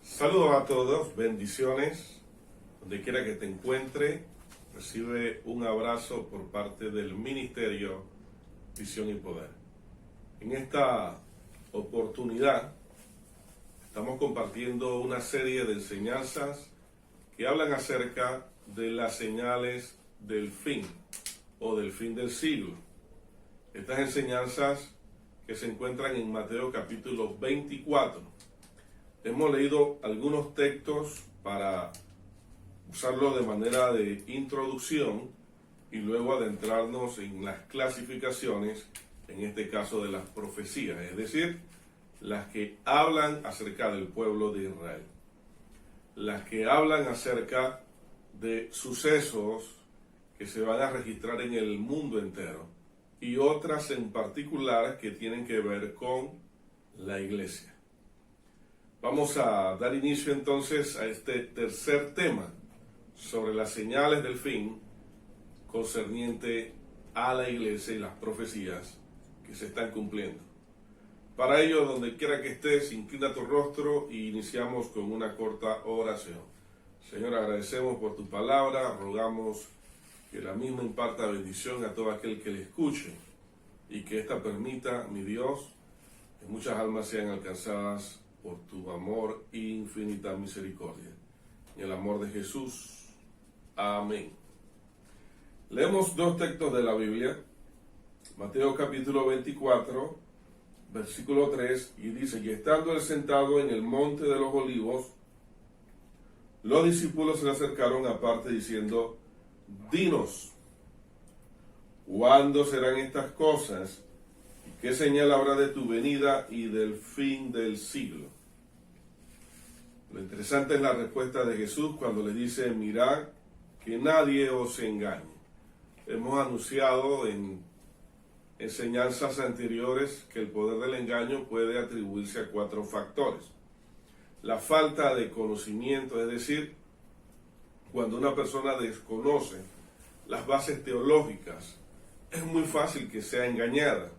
Saludos a todos, bendiciones, donde quiera que te encuentre, recibe un abrazo por parte del Ministerio Visión y Poder. En esta oportunidad estamos compartiendo una serie de enseñanzas que hablan acerca de las señales del fin o del fin del siglo. Estas enseñanzas que se encuentran en Mateo capítulo 24. Hemos leído algunos textos para usarlo de manera de introducción y luego adentrarnos en las clasificaciones, en este caso de las profecías, es decir, las que hablan acerca del pueblo de Israel, las que hablan acerca de sucesos que se van a registrar en el mundo entero y otras en particular que tienen que ver con la iglesia. Vamos a dar inicio entonces a este tercer tema sobre las señales del fin concerniente a la iglesia y las profecías que se están cumpliendo. Para ello, donde quiera que estés, inclina tu rostro y iniciamos con una corta oración. Señor, agradecemos por tu palabra, rogamos que la misma imparta bendición a todo aquel que le escuche y que ésta permita, mi Dios, que muchas almas sean alcanzadas por tu amor e infinita misericordia. En el amor de Jesús. Amén. Leemos dos textos de la Biblia. Mateo capítulo 24, versículo 3, y dice: y estando él sentado en el monte de los olivos, los discípulos se le acercaron aparte diciendo: dinos, ¿cuándo serán estas cosas? ¿Qué señal habrá de tu venida y del fin del siglo? Lo interesante es la respuesta de Jesús cuando le dice: mirad que nadie os engañe. Hemos anunciado en enseñanzas anteriores que el poder del engaño puede atribuirse a cuatro factores. La falta de conocimiento, es decir, cuando una persona desconoce las bases teológicas, es muy fácil que sea engañada.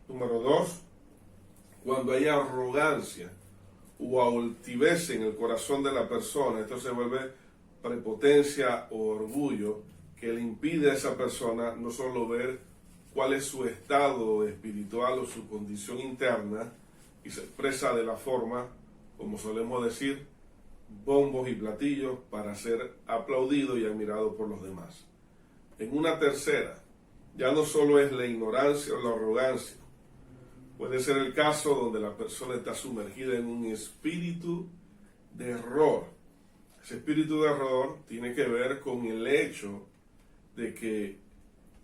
Número 2, cuando hay arrogancia o altivez en el corazón de la persona, esto se vuelve prepotencia o orgullo que le impide a esa persona no solo ver cuál es su estado espiritual o su condición interna, y se expresa de la forma, como solemos decir, bombos y platillos para ser aplaudido y admirado por los demás. En una tercera, ya no solo es la ignorancia o la arrogancia. Puede ser el caso donde la persona está sumergida en un espíritu de error. Ese espíritu de error tiene que ver con el hecho de que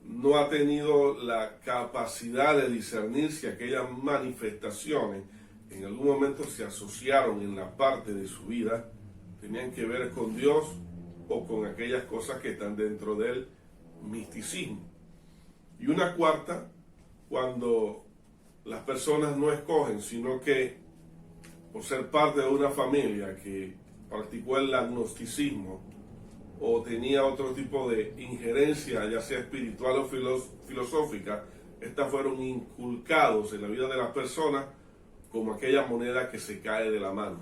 no ha tenido la capacidad de discernir si aquellas manifestaciones en algún momento se asociaron en la parte de su vida, tenían que ver con Dios o con aquellas cosas que están dentro del misticismo. Y una cuarta, cuando las personas no escogen, sino que por ser parte de una familia que practicó el agnosticismo o tenía otro tipo de injerencia, ya sea espiritual o filosófica, estas fueron inculcados en la vida de las personas como aquella moneda que se cae de la mano.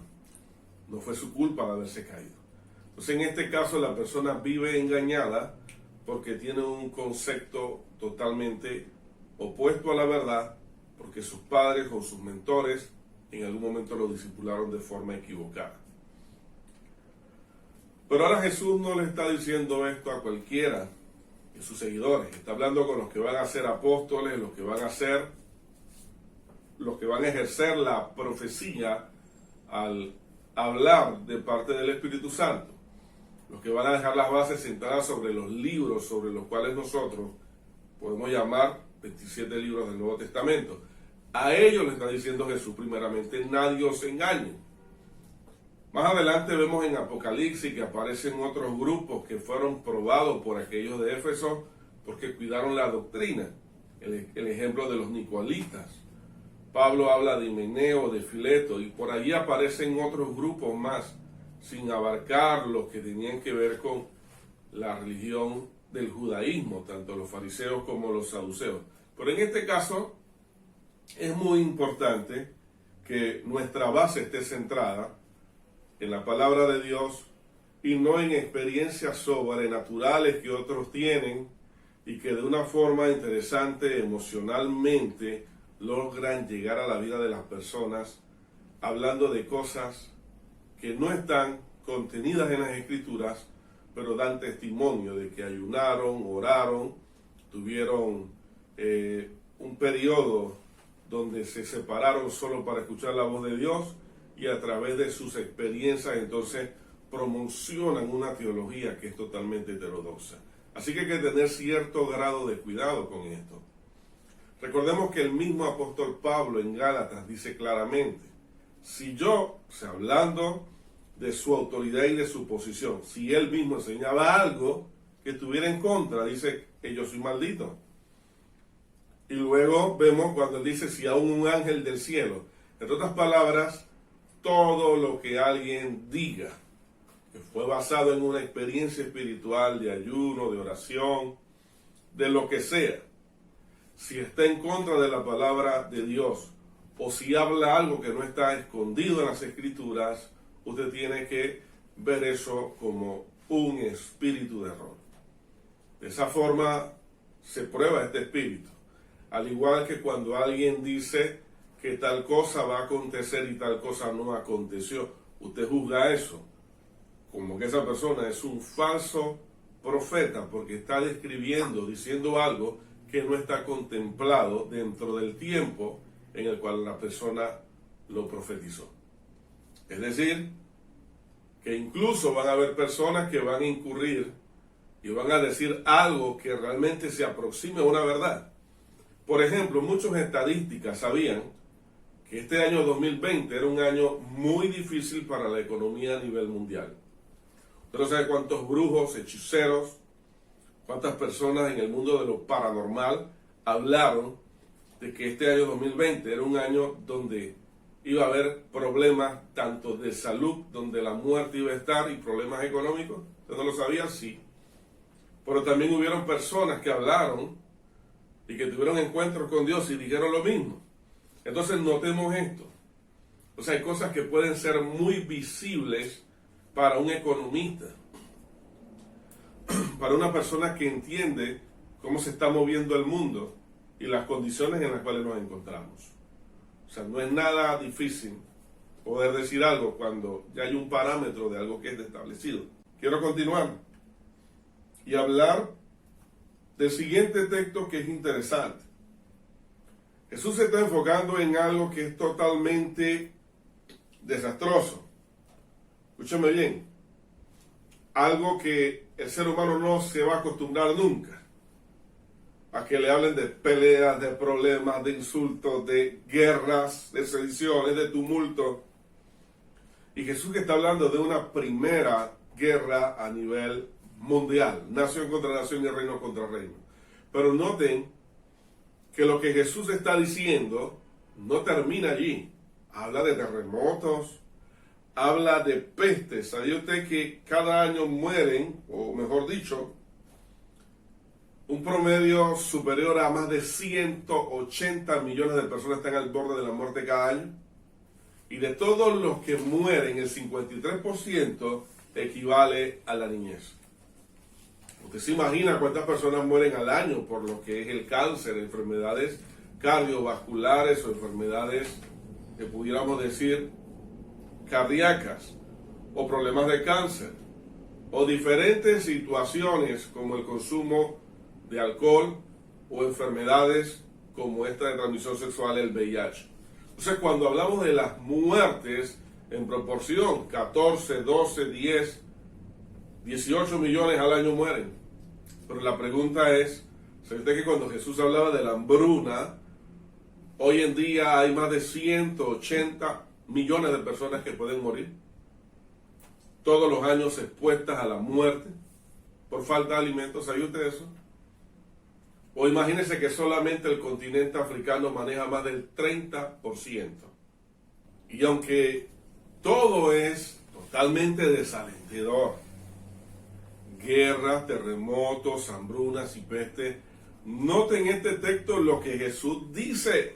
No fue su culpa de haberse caído. Entonces, en este caso, la persona vive engañada porque tiene un concepto totalmente opuesto a la verdad, porque sus padres o sus mentores en algún momento lo discipularon de forma equivocada. Pero ahora Jesús no le está diciendo esto a cualquiera de sus seguidores. Está hablando con los que van a ser apóstoles, los que van a ejercer la profecía al hablar de parte del Espíritu Santo. Los que van a dejar las bases sentadas sobre los libros sobre los cuales nosotros podemos llamar 27 libros del Nuevo Testamento. A ellos le está diciendo Jesús primeramente: nadie os engañe. Más adelante vemos en Apocalipsis que aparecen otros grupos que fueron probados por aquellos de Éfeso porque cuidaron la doctrina. El ejemplo de los nicolaítas. Pablo habla de Himeneo, de Fileto, y por allí aparecen otros grupos más, sin abarcar los que tenían que ver con la religión del judaísmo, tanto los fariseos como los saduceos. Pero en este caso es muy importante que nuestra base esté centrada en la palabra de Dios y no en experiencias sobrenaturales que otros tienen y que de una forma interesante emocionalmente logran llegar a la vida de las personas hablando de cosas que no están contenidas en las Escrituras, pero dan testimonio de que ayunaron, oraron, tuvieron un periodo donde se separaron solo para escuchar la voz de Dios y a través de sus experiencias entonces promocionan una teología que es totalmente heterodoxa. Así que hay que tener cierto grado de cuidado con esto. Recordemos que el mismo apóstol Pablo en Gálatas dice claramente, si yo, o sea, hablando de su autoridad y de su posición, si él mismo enseñaba algo que estuviera en contra, dice que yo soy maldito. Y luego vemos cuando él dice, si aún un ángel del cielo, en otras palabras, todo lo que alguien diga, que fue basado en una experiencia espiritual de ayuno, de oración, de lo que sea, si está en contra de la palabra de Dios, o si habla algo que no está escondido en las Escrituras, usted tiene que ver eso como un espíritu de error. De esa forma se prueba este espíritu. Al igual que cuando alguien dice que tal cosa va a acontecer y tal cosa no aconteció, usted juzga eso como que esa persona es un falso profeta porque está describiendo, diciendo algo que no está contemplado dentro del tiempo en el cual la persona lo profetizó. Es decir, que incluso van a haber personas que van a incurrir y van a decir algo que realmente se aproxime a una verdad. Por ejemplo, muchos estadísticas sabían que este año 2020 era un año muy difícil para la economía a nivel mundial. Usted no sabe cuántos brujos, hechiceros, cuántas personas en el mundo de lo paranormal hablaron de que este año 2020 era un año donde iba a haber problemas tanto de salud, donde la muerte iba a estar, y problemas económicos. ¿Usted no lo sabía? Sí. Pero también hubieron personas que hablaron y que tuvieron encuentros con Dios y dijeron lo mismo. Entonces notemos esto. O sea, hay cosas que pueden ser muy visibles para un economista, para una persona que entiende cómo se está moviendo el mundo y las condiciones en las cuales nos encontramos. O sea, no es nada difícil poder decir algo cuando ya hay un parámetro de algo que es establecido. Quiero continuar y hablar del siguiente texto que es interesante. Jesús se está enfocando en algo que es totalmente desastroso. Escúchame bien. Algo que el ser humano no se va a acostumbrar nunca. A que le hablen de peleas, de problemas, de insultos, de guerras, de sediciones, de tumultos. Y Jesús que está hablando de una primera guerra a nivel mundial. Nación contra nación y reino contra reino. Pero noten que lo que Jesús está diciendo no termina allí. Habla de terremotos, habla de pestes. ¿Sabía usted que cada año mueren, o mejor dicho, un promedio superior a más de 180 millones de personas están al borde de la muerte cada año? Y de todos los que mueren, el 53% equivale a la niñez. Usted se imagina cuántas personas mueren al año por lo que es el cáncer, enfermedades cardiovasculares o enfermedades que pudiéramos decir cardíacas, o problemas de cáncer, o diferentes situaciones como el consumo de alcohol o enfermedades como esta de transmisión sexual, el VIH. Entonces, cuando hablamos de las muertes en proporción, 14, 12, 10, 18 millones al año mueren. Pero la pregunta es, ¿sabe usted que cuando Jesús hablaba de la hambruna, hoy en día hay más de 180 millones de personas que pueden morir? Todos los años expuestas a la muerte por falta de alimentos. ¿Sabía usted eso? O imagínese que solamente el continente africano maneja más del 30%. Y aunque todo es totalmente desalentador, guerras, terremotos, hambrunas y peste, noten este texto lo que Jesús dice,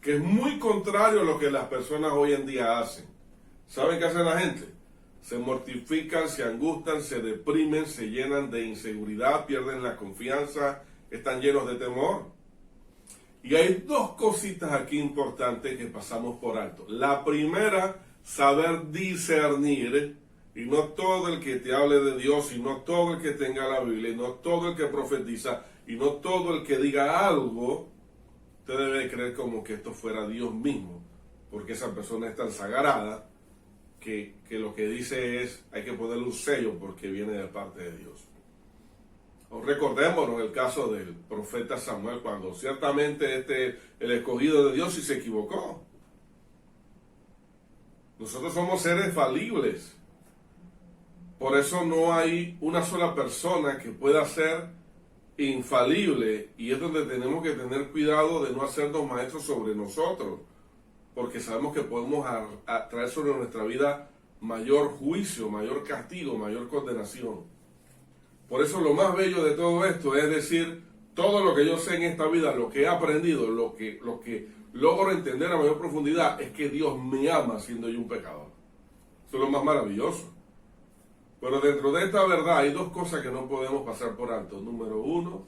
que es muy contrario a lo que las personas hoy en día hacen. ¿Saben qué hace la gente? Se mortifican, se angustian, se deprimen, se llenan de inseguridad, pierden la confianza, están llenos de temor. Y hay dos cositas aquí importantes que pasamos por alto. La primera, saber discernir, y no todo el que te hable de Dios, y no todo el que tenga la Biblia, y no todo el que profetiza, y no todo el que diga algo, usted debe creer como que esto fuera Dios mismo, porque esa persona es tan sagrada que lo que dice es, hay que ponerle un sello porque viene de parte de Dios. Recordémonos el caso del profeta Samuel, cuando ciertamente el escogido de Dios, y se equivocó. Nosotros somos seres falibles. Por eso no hay una sola persona que pueda ser infalible, y es donde tenemos que tener cuidado de no hacernos maestros sobre nosotros, porque sabemos que podemos traer sobre nuestra vida mayor juicio, mayor castigo, mayor condenación. Por eso lo más bello de todo esto es decir, todo lo que yo sé en esta vida, lo que he aprendido, lo que logro entender a mayor profundidad, es que Dios me ama siendo yo un pecador. Eso es lo más maravilloso. Pero dentro de esta verdad hay dos cosas que no podemos pasar por alto. Número uno,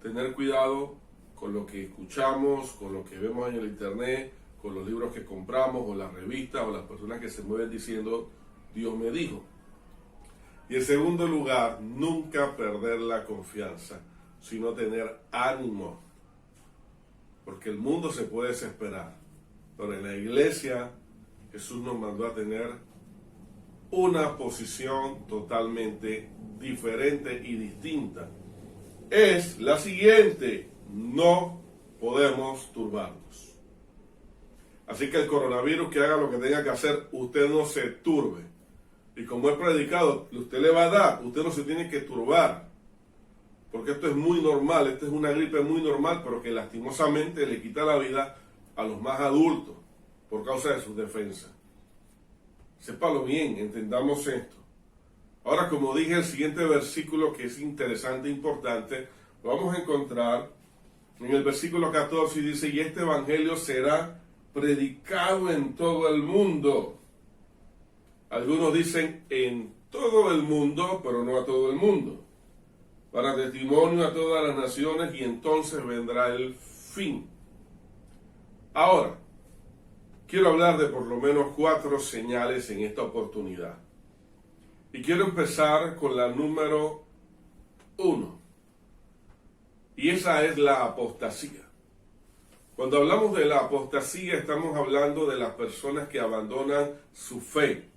tener cuidado con lo que escuchamos, con lo que vemos en el internet, con los libros que compramos, o las revistas, o las personas que se mueven diciendo, Dios me dijo. Y en segundo lugar, nunca perder la confianza, sino tener ánimo. Porque el mundo se puede desesperar, pero en la iglesia Jesús nos mandó a tener una posición totalmente diferente y distinta. Es la siguiente: no podemos turbarnos. Así que el coronavirus, que haga lo que tenga que hacer, usted no se turbe. Y como he predicado, usted le va a dar, usted no se tiene que turbar. Porque esto es muy normal, esta es una gripe muy normal, pero que lastimosamente le quita la vida a los más adultos por causa de sus defensas. Sépalo bien, entendamos esto. Ahora, como dije, el siguiente versículo, que es interesante e importante, lo vamos a encontrar en el versículo 14, y dice, y este evangelio será predicado en todo el mundo. Algunos dicen en todo el mundo, pero no a todo el mundo. Para testimonio a todas las naciones, y entonces vendrá el fin. Ahora, quiero hablar de por lo menos 4 señales en esta oportunidad. Y quiero empezar con la número 1. Y esa es la apostasía. Cuando hablamos de la apostasía, estamos hablando de las personas que abandonan su fe.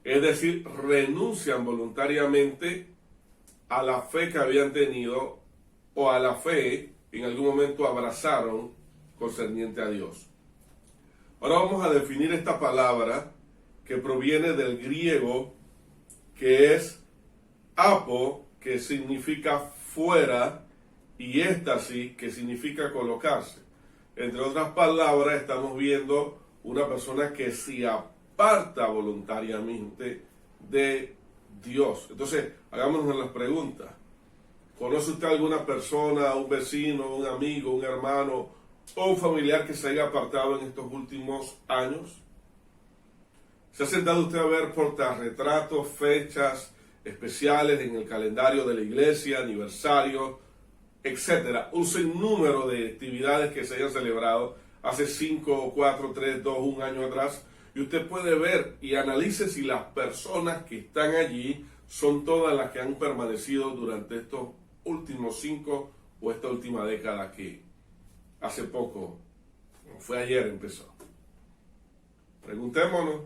Es decir, renuncian voluntariamente a la fe que habían tenido, o a la fe que en algún momento abrazaron concerniente a Dios. Ahora vamos a definir esta palabra, que proviene del griego, que es apo, que significa fuera, y éstasis, que significa colocarse. Entre otras palabras, estamos viendo una persona que se aparta voluntariamente de Dios. Entonces, hagámonos las preguntas. ¿Conoce usted alguna persona, un vecino, un amigo, un hermano o un familiar que se haya apartado en estos últimos años? ¿Se ha sentado usted a ver portarretratos, fechas especiales en el calendario de la iglesia, aniversarios, etcétera? Un sinnúmero de actividades que se hayan celebrado hace 5, 4, 3, 2, 1 año atrás. Y usted puede ver y analice si las personas que están allí son todas las que han permanecido durante estos últimos 5 o esta última década que hace poco, fue ayer, empezó. Preguntémonos.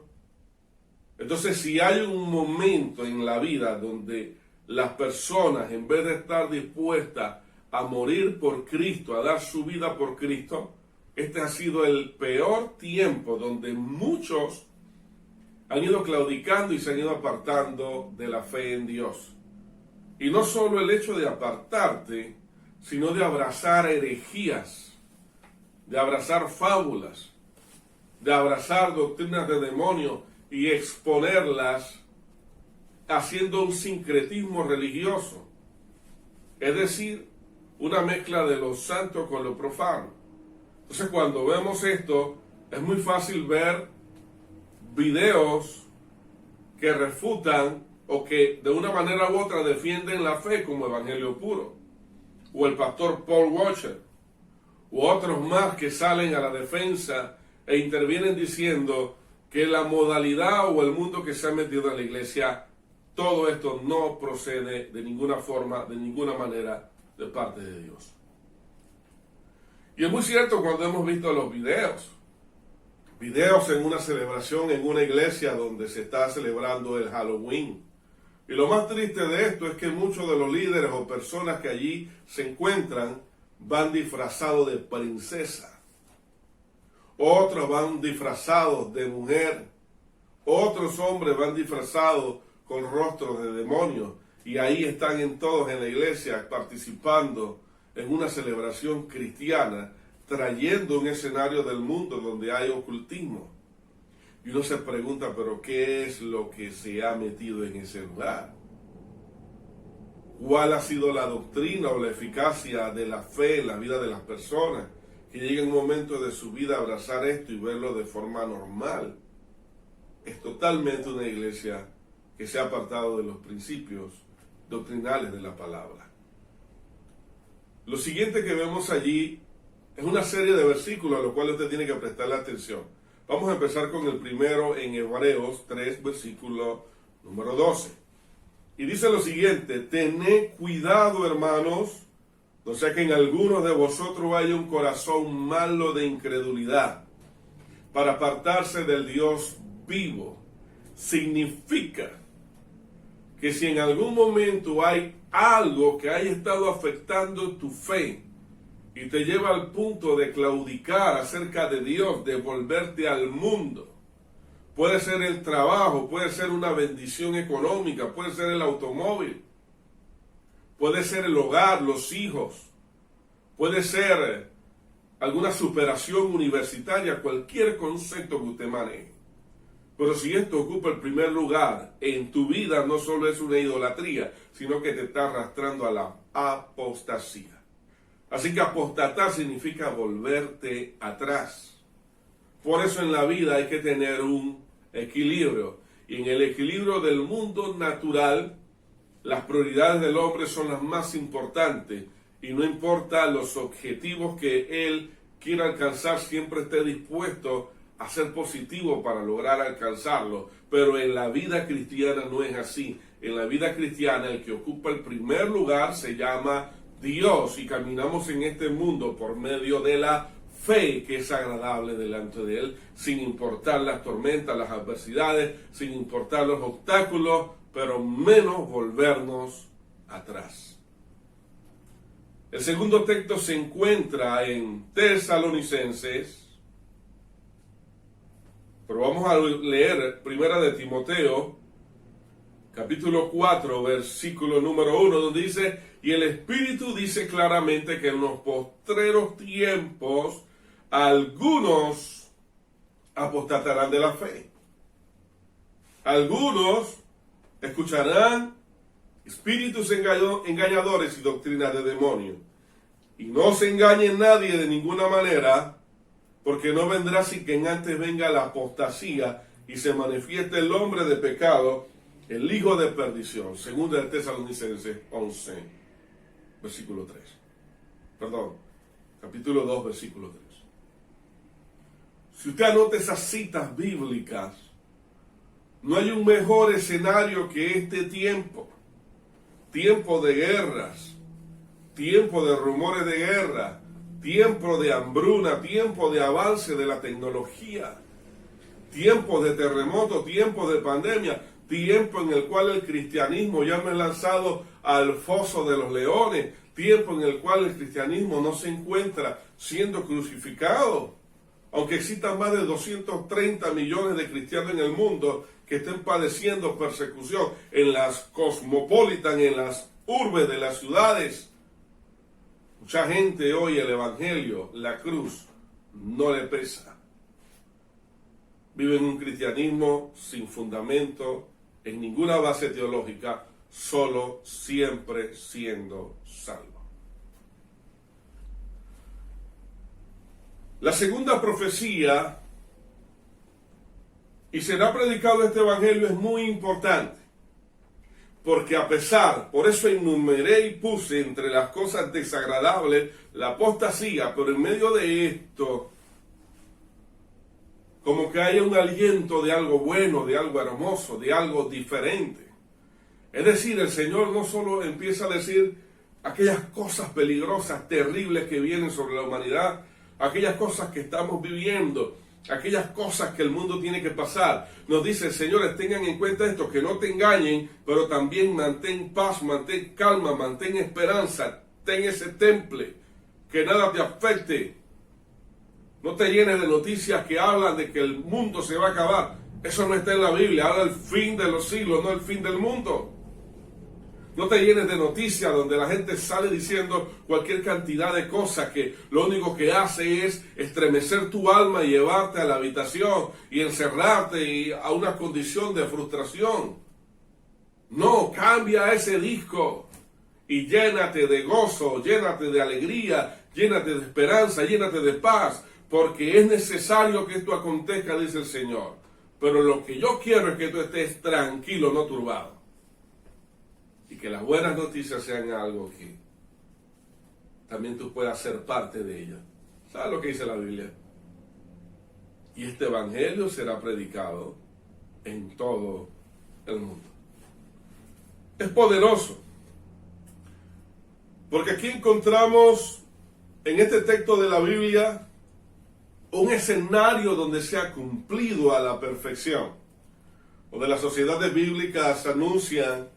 Entonces, si hay un momento en la vida donde las personas, en vez de estar dispuestas a morir por Cristo, a dar su vida por Cristo, este ha sido el peor tiempo donde muchos han ido claudicando y se han ido apartando de la fe en Dios. Y no solo el hecho de apartarte, sino de abrazar herejías, de abrazar fábulas, de abrazar doctrinas de demonios y exponerlas haciendo un sincretismo religioso. Es decir, una mezcla de lo santo con lo profano. Entonces, cuando vemos esto, es muy fácil ver videos que refutan o que de una manera u otra defienden la fe como Evangelio Puro, o el pastor Paul Washer, u otros más que salen a la defensa e intervienen diciendo que la modalidad o el mundo que se ha metido en la iglesia, todo esto no procede de ninguna forma, de ninguna manera de parte de Dios. Y es muy cierto cuando hemos visto los videos en una celebración en una iglesia donde se está celebrando el Halloween. Y lo más triste de esto es que muchos de los líderes o personas que allí se encuentran van disfrazados de princesa. Otros van disfrazados de mujer. Otros hombres van disfrazados con rostros de demonios. Y ahí están todos en la iglesia participando en una celebración cristiana, trayendo un escenario del mundo donde hay ocultismo. Y uno se pregunta, pero ¿qué es lo que se ha metido en ese lugar? ¿Cuál ha sido la doctrina o la eficacia de la fe en la vida de las personas que lleguen un momento de su vida a abrazar esto y verlo de forma normal? Es totalmente una iglesia que se ha apartado de los principios doctrinales de la palabra. Lo siguiente que vemos allí es una serie de versículos a los cuales usted tiene que prestarle atención. Vamos a empezar con el primero en Hebreos 3, versículo número 12. Y dice lo siguiente: tened cuidado, hermanos, no sea que en algunos de vosotros haya un corazón malo de incredulidad, para apartarse del Dios vivo. Significa que si en algún momento hay algo que haya estado afectando tu fe y te lleva al punto de claudicar acerca de Dios, de volverte al mundo, puede ser el trabajo, puede ser una bendición económica, puede ser el automóvil, puede ser el hogar, los hijos, puede ser alguna superación universitaria, cualquier concepto que usted maneje. Pero si esto ocupa el primer lugar en tu vida, no solo es una idolatría, sino que te está arrastrando a la apostasía. Así que apostatar significa volverte atrás. Por eso en la vida hay que tener un equilibrio. Y en el equilibrio del mundo natural, las prioridades del hombre son las más importantes. Y no importa los objetivos que él quiera alcanzar, siempre esté dispuesto a ser positivo para lograr alcanzarlo. Pero en la vida cristiana no es así. En la vida cristiana el que ocupa el primer lugar se llama Dios, y caminamos en este mundo por medio de la fe que es agradable delante de Él, sin importar las tormentas, las adversidades, sin importar los obstáculos, pero menos volvernos atrás. El segundo texto se encuentra en Tesalonicenses, pero vamos a leer Primera de Timoteo, capítulo 4, versículo número 1, donde dice: y el Espíritu dice claramente que en los postreros tiempos algunos apostatarán de la fe. Algunos escucharán espíritus engañadores y doctrinas de demonios. Y no se engañe nadie de ninguna manera, porque no vendrá sin que antes venga la apostasía y se manifieste el hombre de pecado, el hijo de perdición. Segunda de Tesalonicenses 11, versículo 3. Perdón, capítulo 2, versículo 3. Si usted anota esas citas bíblicas, no hay un mejor escenario que este tiempo. Tiempo de guerras, tiempo de rumores de guerra, tiempo de hambruna, tiempo de avance de la tecnología, tiempo de terremoto, tiempo de pandemia, tiempo en el cual el cristianismo ya no es lanzado al foso de los leones, tiempo en el cual el cristianismo no se encuentra siendo crucificado, aunque existan más de 230 millones de cristianos en el mundo que estén padeciendo persecución en las cosmopolitas, en las urbes de las ciudades. Mucha gente hoy el evangelio, la cruz, no le pesa. Viven un cristianismo sin fundamento, en ninguna base teológica, solo siempre siendo salvo. La segunda profecía Y será predicado este evangelio es muy importante. Porque por eso enumeré y puse entre las cosas desagradables la apostasía, pero en medio de esto, como que haya un aliento de algo bueno, de algo hermoso, de algo diferente. Es decir, el Señor no solo empieza a decir aquellas cosas peligrosas, terribles que vienen sobre la humanidad, aquellas cosas que estamos viviendo, aquellas cosas que el mundo tiene que pasar. Nos dice, señores, tengan en cuenta esto, que no te engañen, pero también mantén paz, mantén calma, mantén esperanza, ten ese temple, que nada te afecte. No te llenes de noticias que hablan de que el mundo se va a acabar. Eso no está en la Biblia, habla del fin de los siglos, no el fin del mundo. No te llenes de noticias donde la gente sale diciendo cualquier cantidad de cosas que lo único que hace es estremecer tu alma y llevarte a la habitación y encerrarte a una condición de frustración. No, cambia ese disco y llénate de gozo, llénate de alegría, llénate de esperanza, llénate de paz, porque es necesario que esto acontezca, dice el Señor. Pero lo que yo quiero es que tú estés tranquilo, no turbado. Y que las buenas noticias sean algo que también tú puedas ser parte de ellas. ¿Sabes lo que dice la Biblia? Y este evangelio será predicado en todo el mundo. Es poderoso. Porque aquí encontramos en este texto de la Biblia un escenario donde se ha cumplido a la perfección. Donde las sociedades bíblicas anuncian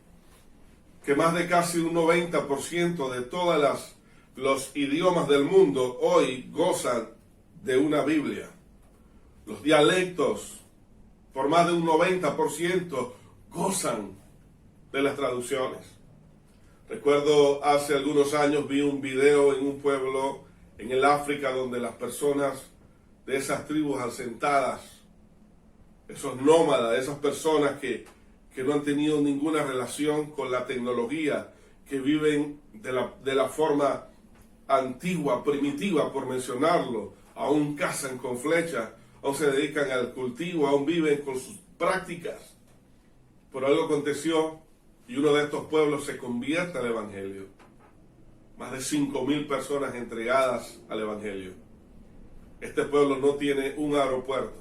que más de casi un 90% de todos los idiomas del mundo hoy gozan de una Biblia. Los dialectos, por más de un 90%, gozan de las traducciones. Recuerdo hace algunos años vi un video en un pueblo en el África donde las personas de esas tribus asentadas, esos nómadas, esas personas que no han tenido ninguna relación con la tecnología, que viven de la forma antigua, primitiva, por mencionarlo, aún cazan con flechas, aún se dedican al cultivo, aún viven con sus prácticas. Pero algo aconteció y uno de estos pueblos se convierte al Evangelio. Más de 5.000 personas entregadas al Evangelio. Este pueblo no tiene un aeropuerto.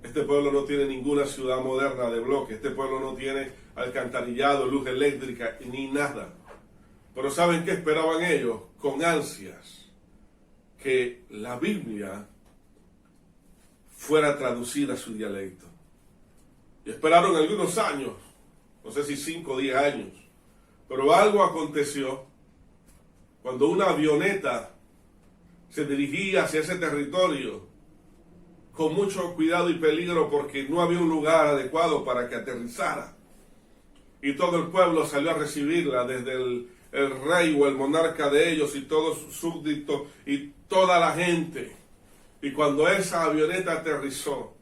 Este pueblo no tiene ninguna ciudad moderna de bloque. Este pueblo no tiene alcantarillado, luz eléctrica, ni nada. Pero ¿saben qué esperaban ellos? Con ansias. Que la Biblia fuera traducida a su dialecto. Y esperaron algunos años, no sé si 5 o 10 años. Pero algo aconteció cuando una avioneta se dirigía hacia ese territorio con mucho cuidado y peligro porque no había un lugar adecuado para que aterrizara. Y todo el pueblo salió a recibirla, desde el rey o el monarca de ellos y todos sus súbditos y toda la gente. Y cuando esa avioneta aterrizó,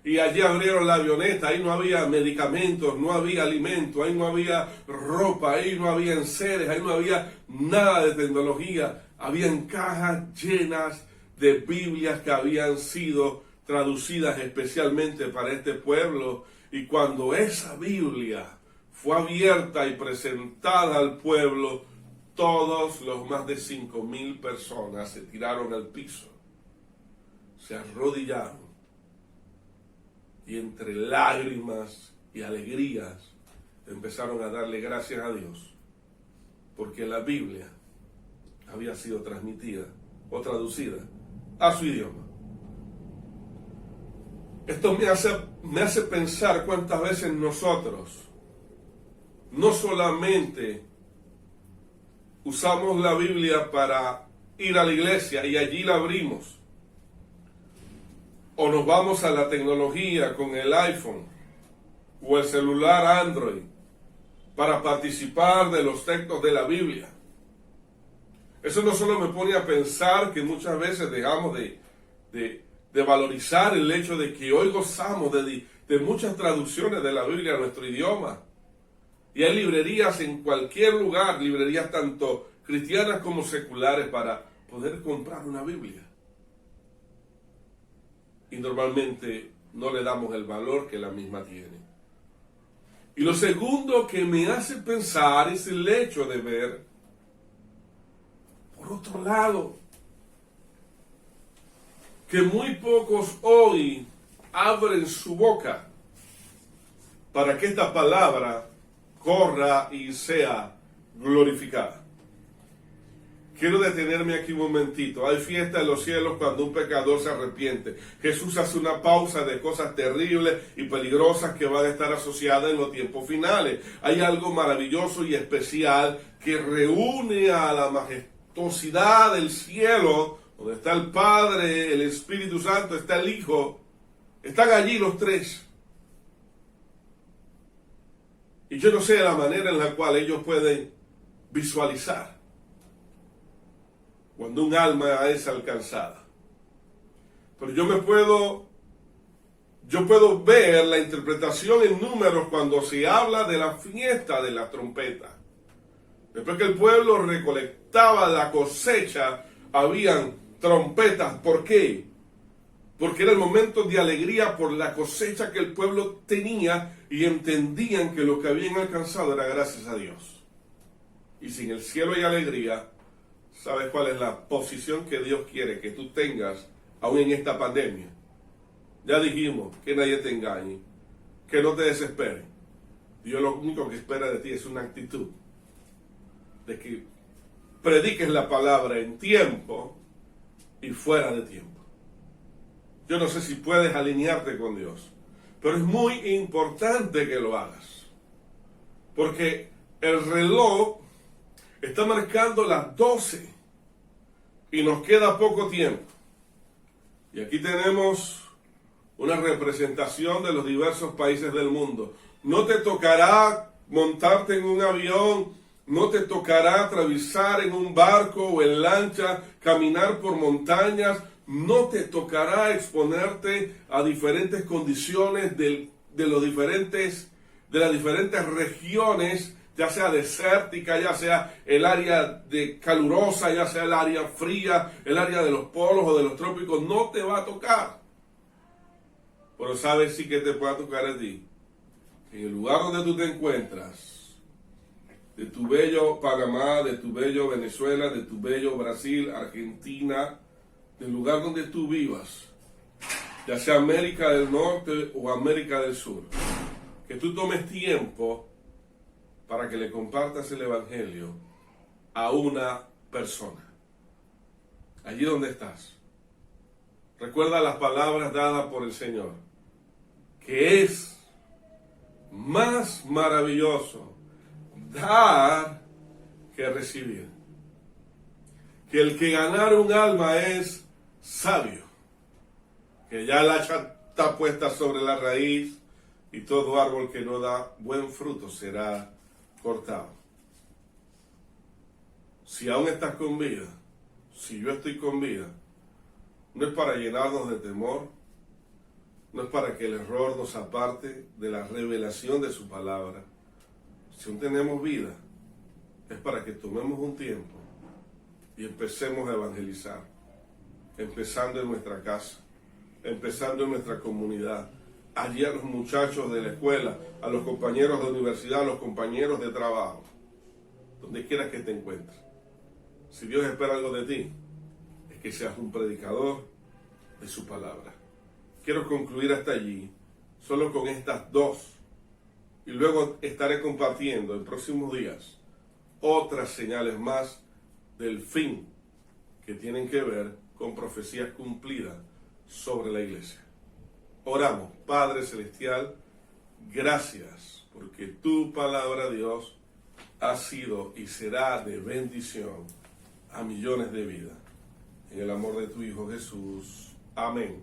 y allí abrieron la avioneta, ahí no había medicamentos, no había alimento, ahí no había ropa, ahí no había enseres, ahí no había nada de tecnología. Habían cajas llenas de Biblias que habían sido traducidas especialmente para este pueblo. Y cuando esa Biblia fue abierta y presentada al pueblo, todos los más de 5.000 personas se tiraron al piso, se arrodillaron y entre lágrimas y alegrías empezaron a darle gracias a Dios porque la Biblia había sido transmitida o traducida a su idioma. Esto me hace pensar cuántas veces nosotros no solamente usamos la Biblia para ir a la iglesia y allí la abrimos, o nos vamos a la tecnología con el iPhone o el celular Android para participar de los textos de la Biblia. Eso no solo me pone a pensar que muchas veces dejamos de valorizar el hecho de que hoy gozamos de muchas traducciones de la Biblia a nuestro idioma. Y hay librerías en cualquier lugar, librerías tanto cristianas como seculares, para poder comprar una Biblia. Y normalmente no le damos el valor que la misma tiene. Y lo segundo que me hace pensar es el hecho de ver, por otro lado, que muy pocos hoy abren su boca para que esta palabra corra y sea glorificada. Quiero detenerme aquí un momentito. Hay fiesta en los cielos cuando un pecador se arrepiente. Jesús hace una pausa de cosas terribles y peligrosas que van a estar asociadas en los tiempos finales. Hay algo maravilloso y especial que reúne a la majestuosidad del cielo, donde está el Padre, el Espíritu Santo, está el Hijo. Están allí los tres. Y yo no sé la manera en la cual ellos pueden visualizar cuando un alma es alcanzada. Pero yo puedo ver la interpretación en Números cuando se habla de la fiesta de la trompeta. Después que el pueblo recolectaba la cosecha, habían trompetas. ¿Por qué? Porque era el momento de alegría por la cosecha que el pueblo tenía y entendían que lo que habían alcanzado era gracias a Dios. Y si en el cielo hay alegría, ¿sabes cuál es la posición que Dios quiere que tú tengas aún en esta pandemia? Ya dijimos, que nadie te engañe, que no te desesperes. Dios lo único que espera de ti es una actitud de que prediques la palabra en tiempo y fuera de tiempo. Yo no sé si puedes alinearte con Dios, pero es muy importante que lo hagas, porque el reloj está marcando las 12 y nos queda poco tiempo. Y aquí tenemos una representación de los diversos países del mundo. No te tocará montarte en un avión, no te tocará atravesar en un barco o en lancha, caminar por montañas, no te tocará exponerte a diferentes condiciones de las diferentes regiones, ya sea desértica, ya sea el área calurosa, ya sea el área fría, el área de los polos o de los trópicos. No te va a tocar. Pero sabes sí que te puede tocar a ti. En el lugar donde tú te encuentras, de tu bello Panamá, de tu bello Venezuela, de tu bello Brasil, Argentina, del lugar donde tú vivas, ya sea América del Norte o América del Sur, que tú tomes tiempo para que le compartas el Evangelio a una persona. Allí donde estás. Recuerda las palabras dadas por el Señor, que es más maravilloso dar que recibir. Que el que ganar un alma es sabio. Que ya el hacha está puesta sobre la raíz y todo árbol que no da buen fruto será cortado. Si aún estás con vida, si yo estoy con vida, no es para llenarnos de temor, no es para que el error nos aparte de la revelación de su palabra. Si aún tenemos vida, es para que tomemos un tiempo y empecemos a evangelizar, empezando en nuestra casa, empezando en nuestra comunidad, allí a los muchachos de la escuela, a los compañeros de universidad, a los compañeros de trabajo, donde quieras que te encuentres. Si Dios espera algo de ti, es que seas un predicador de su palabra. Quiero concluir hasta allí, solo con estas dos, y luego estaré compartiendo en próximos días otras señales más del fin que tienen que ver con profecías cumplidas sobre la iglesia. Oramos. Padre Celestial, gracias porque tu palabra, Dios, ha sido y será de bendición a millones de vidas. En el amor de tu Hijo Jesús. Amén.